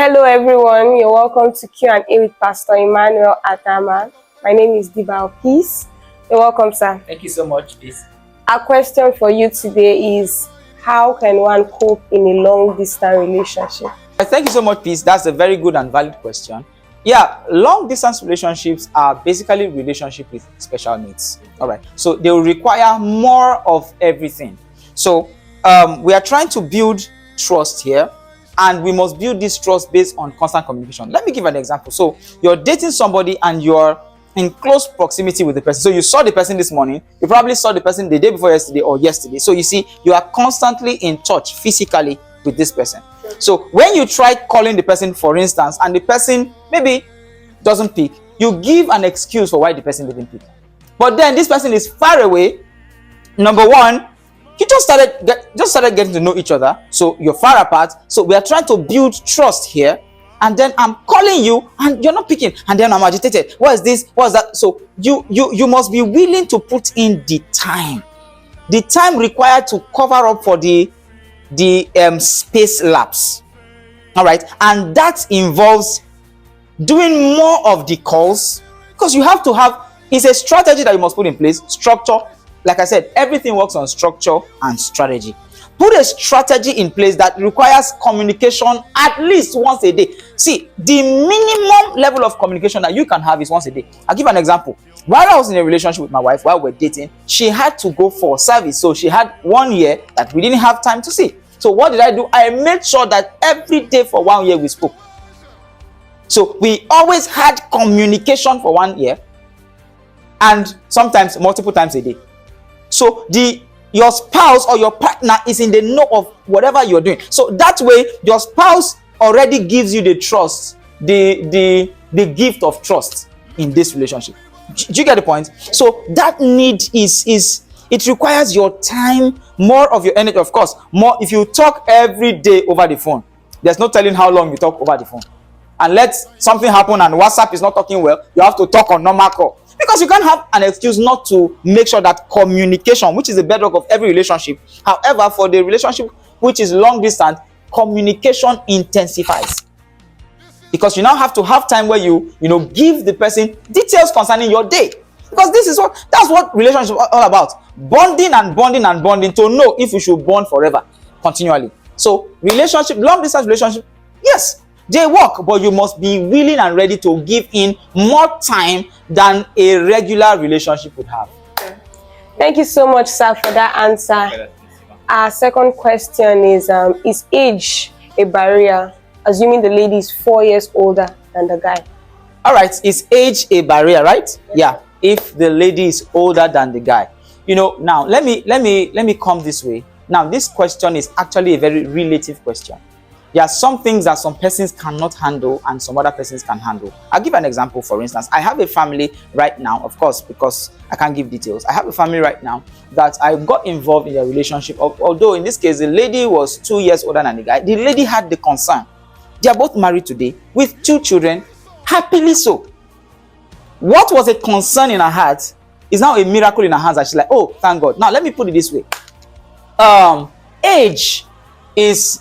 Hello everyone, you're welcome to Q&A with Pastor Emmanuel Adama. My name is Diba Peace. You're welcome, sir. Thank you so much, Peace. Our question for you today is, how can one cope in a long-distance relationship? Thank you so much, Peace. That's a very good and valid question. Yeah, long-distance relationships are basically relationships with special needs. All right, so they will require more of everything. So we are trying to build trust here, and we must build this trust based on constant communication. Let me give an example. So you're dating somebody and you're in close proximity with the person. So you saw the person this morning, you probably saw the person the day before yesterday or yesterday. So you see, you are constantly in touch physically with this person. So when you try calling the person, for instance, and the person maybe doesn't pick, you give an excuse for why the person didn't pick. But then this person is far away. Number one, you just started getting to know each other, so you're far apart. So we are trying to build trust here, and then I'm calling you and you're not picking, and then I'm agitated. What is this? What is that? So you must be willing to put in the time required to cover up for the space lapse. All right, and that involves doing more of the calls, because you have to have, it's a strategy that you must put in place. Structure. Like I said, everything works on structure and strategy. Put a strategy in place that requires communication at least once a day. See, the minimum level of communication that you can have is once a day. I'll give an example. While I was in a relationship with my wife, while we're dating, she had to go for service. So she had 1 year that we didn't have time to see. So what did I do? I made sure that every day for 1 year we spoke. So we always had communication for 1 year, and sometimes multiple times a day. So your spouse or your partner is in the know of whatever you're doing. So that way, your spouse already gives you the trust, the gift of trust in this relationship. Do you get the point? So that need it requires your time, more of your energy, of course. More if you talk every day over the phone. There's no telling how long you talk over the phone. And let something happen and WhatsApp is not talking well, you have to talk on normal call. Because you can't have an excuse not to make sure that communication, which is the bedrock of every relationship. However, for the relationship which is long distance, communication intensifies. Because you now have to have time where you give the person details concerning your day. Because that's what relationships are all about. Bonding and bonding and bonding to know if you should bond forever, continually. So long distance relationship, yes, they work, but you must be willing and ready to give in more time than a regular relationship would have. Thank you so much, sir, for that answer. Our second question is age a barrier, assuming the lady is 4 years older than the guy? All right, is age a barrier, right? Yeah, if the lady is older than the guy. Now let me come this way. Now, this question is actually a very relative question. There are some things that some persons cannot handle and some other persons can handle. I'll give an example. For instance, I have a family right now, of course, because I can't give details. I have a family right now that I got involved in a relationship. Although in this case, the lady was 2 years older than the guy. The lady had the concern. They are both married today with 2 children, happily so. What was a concern in her heart is now a miracle in her hands. And she's like, oh, thank God. Now, let me put it this way. Age is...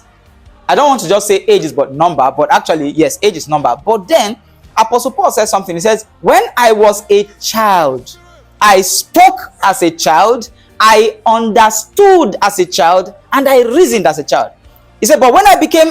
I don't want to just say age is but number, but actually, yes, age is number. But then, Apostle Paul says something. He says, when I was a child, I spoke as a child, I understood as a child, and I reasoned as a child. He said, but when I became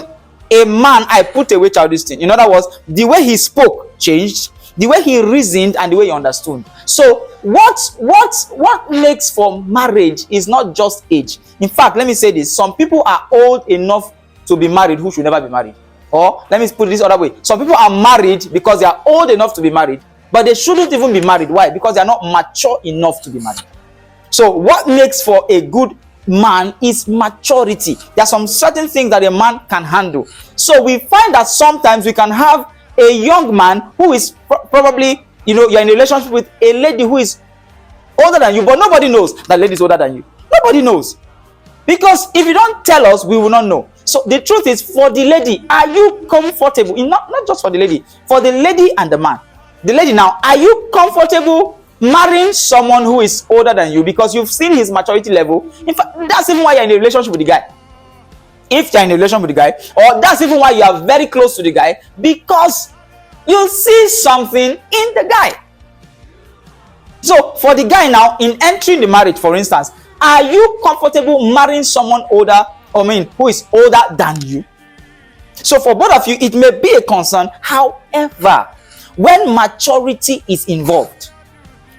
a man, I put away childish things. In other words, the way he spoke changed, the way he reasoned, and the way he understood. So, what makes for marriage is not just age. In fact, let me say this. Some people are old enough to be married who should never be married. Or let me put it this other way. Some people are married because they are old enough to be married, but they shouldn't even be married. Why? Because they are not mature enough to be married. So what makes for a good man is maturity. There are some certain things that a man can handle. So we find that sometimes we can have a young man who is probably, you're in a relationship with a lady who is older than you, but nobody knows that lady is older than you. Nobody knows. Because if you don't tell us, we will not know. So the truth is, for the lady, are you comfortable? Not just for the lady, for the lady and the man. The lady now, are you comfortable marrying someone who is older than you because you've seen his maturity level? In fact, that's even why you're in a relationship with the guy. if you're in a relation with the guy, or that's even why you are very close to the guy, because you see something in the guy. So for the guy now, in entering the marriage, for instance, are you comfortable marrying someone older, who is older than you? So for both of you, it may be a concern. However, when maturity is involved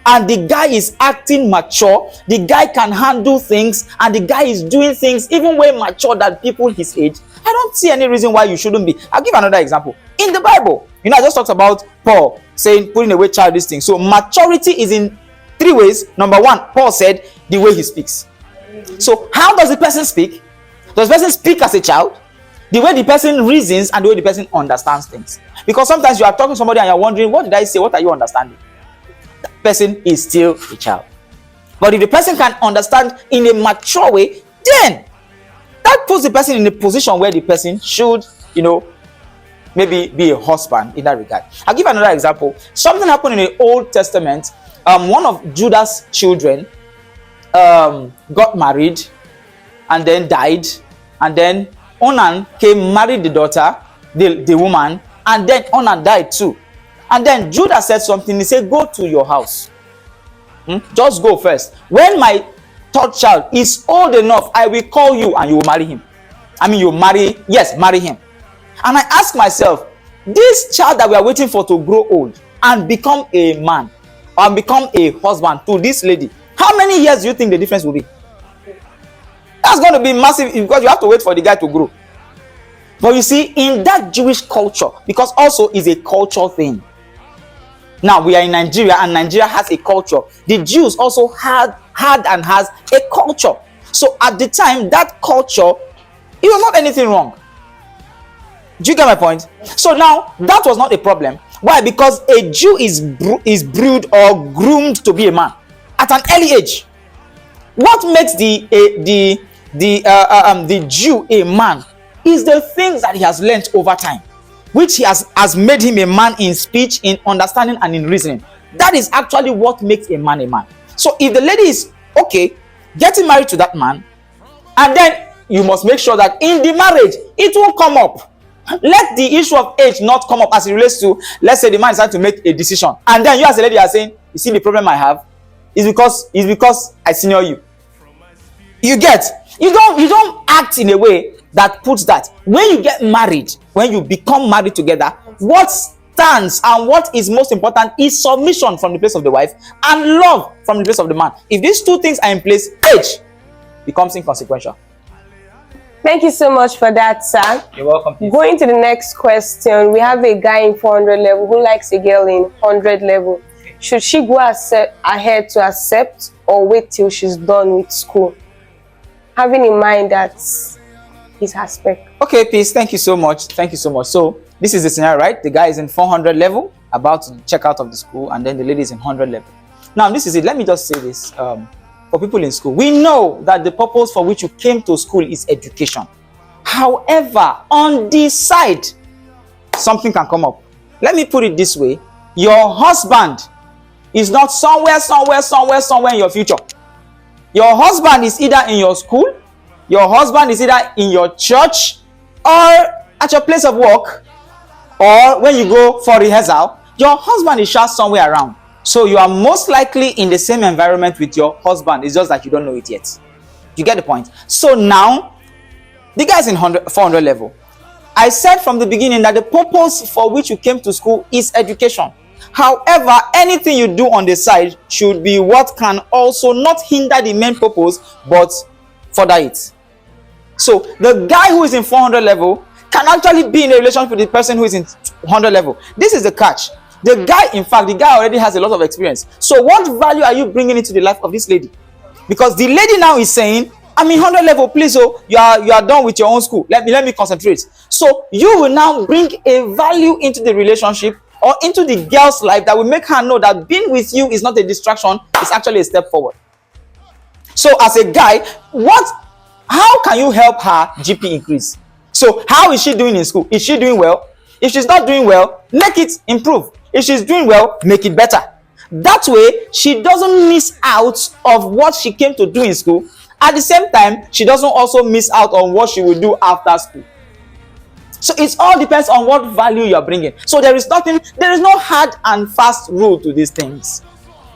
and the guy is acting mature, the guy can handle things, and the guy is doing things even way mature than people his age, I don't see any reason why you shouldn't be. I'll give another example. In the Bible, I just talked about Paul saying putting away childish things. So maturity is in 3 ways. Number 1, Paul said the way he speaks. So how does the person speak? Does the person speak as a child? The way the person reasons and the way the person understands things. Because sometimes you are talking to somebody and you're wondering, what did I say? What are you understanding? That person is still a child. But if the person can understand in a mature way, then that puts the person in a position where the person should, maybe be a husband in that regard. I'll give another example. Something happened in the Old Testament. One of Judah's children got married and then died, and then Onan came, married the daughter, the woman, and then Onan died too. And then Judah said something. He said, go to your house. Just go first. When my third child is old enough, I will call you and you will marry him. Marry him. And I ask myself, this child that we are waiting for to grow old and become a man or become a husband to this lady, how many years do you think the difference will be? That's going to be massive, because you have to wait for the guy to grow. But you see, in that Jewish culture, because also is a culture thing. Now we are in Nigeria, and Nigeria has a culture. The Jews also had and has a culture. So at the time, that culture, it was not anything wrong. Do you get my point? So now that was not a problem. Why? Because a Jew is brewed or groomed to be a man at an early age. What makes the Jew a man is the things that he has learned over time, which has made him a man in speech, in understanding, and in reasoning. That is actually what makes a man a man. So if the lady is okay getting married to that man, and then you must make sure that in the marriage it won't come up. Let the issue of age not come up as it relates to, let's say the man decided to make a decision, and then you as a lady are saying, you see, the problem I have is because I senior you. You don't act in a way that puts that. When you get married, when you become married together, what stands and what is most important is submission from the place of the wife and love from the place of the man. If these two things are in place, age becomes inconsequential. Thank you so much for that, sir. You're welcome. Please. Going to the next question, we have a guy in 400 level who likes a girl in 100 level. Should she go ahead to accept, or wait till she's done with school? Having in mind that is her spec. Okay, peace. Thank you so much. So this is the scenario, right? The guy is in 400 level, about to check out of the school, and then the lady is in 100 level. Now, this is it. Let me just say this. For people in school, we know that the purpose for which you came to school is education. However, on this side, something can come up. Let me put it this way. Your husband is not somewhere in your future. Your husband is either in your school, your husband is either in your church, or at your place of work, or when you go for rehearsal, your husband is just somewhere around. So you are most likely in the same environment with your husband. It's just that you don't know it yet. You get the point? So now, the guy is in 400 level. I said from the beginning that the purpose for which you came to school is education. However, anything you do on the side should be what can also not hinder the main purpose, but further it. So the guy who is in 400 level can actually be in a relationship with the person who is in 100 level. This is the catch. The guy already has a lot of experience. So what value are you bringing into the life of this lady? Because the lady now is saying, I'm in 100 level, please, you are done with your own school. Let me concentrate. So you will now bring a value into the relationship or into the girl's life that will make her know that being with you is not a distraction, it's actually a step forward. So as a guy, how can you help her GP increase? So how is she doing in school? Is she doing well? If she's not doing well, make it improve. If she's doing well, make it better. That way, she doesn't miss out of what she came to do in school, At the same time, she doesn't also miss out on what she will do after school. So it all depends on what value you're bringing. So there is no hard and fast rule to these things.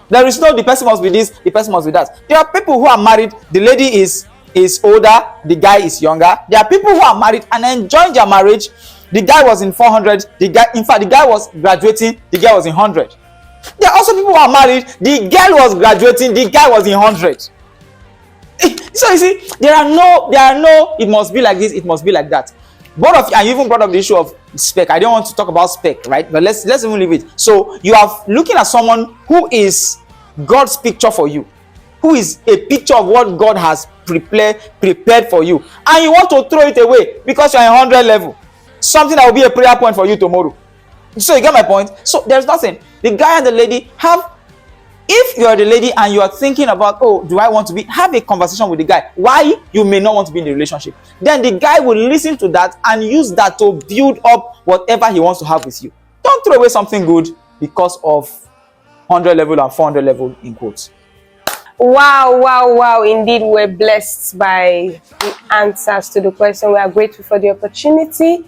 There is no the person must be this, the person must be that. There are people who are married, the lady is older, the guy is younger. There are people who are married and enjoying their marriage. The guy was in 400, the guy was graduating, the girl was in 100. There are also people who are married, the girl was graduating, the guy was in 100. So you see, there are no, it must be like this, it must be like that. Both of you, and you even brought up the issue of spec. I don't want to talk about spec, right? But let's even leave it. So you are looking at someone who is God's picture for you, who is a picture of what God has prepared for you, and you want to throw it away because you're in 100 level, something that will be a prayer point for you tomorrow. So you get my point? So there's nothing. The guy and the lady have, if you are the lady and you are thinking about, oh, do I want to be, have a conversation with the guy why you may not want to be in the relationship. Then the guy will listen to that and use that to build up whatever he wants to have with you. Don't throw away something good because of 100 level and 400 level in quotes. Wow. Indeed, we're blessed by the answers to the question. We are grateful for the opportunity.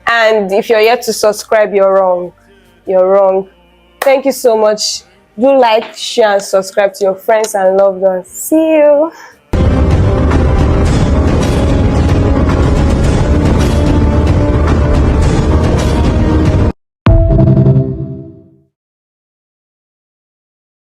And if you're yet to subscribe, you're wrong. You're wrong. Thank you so much. Do like, share, and subscribe to your friends and loved ones. See you.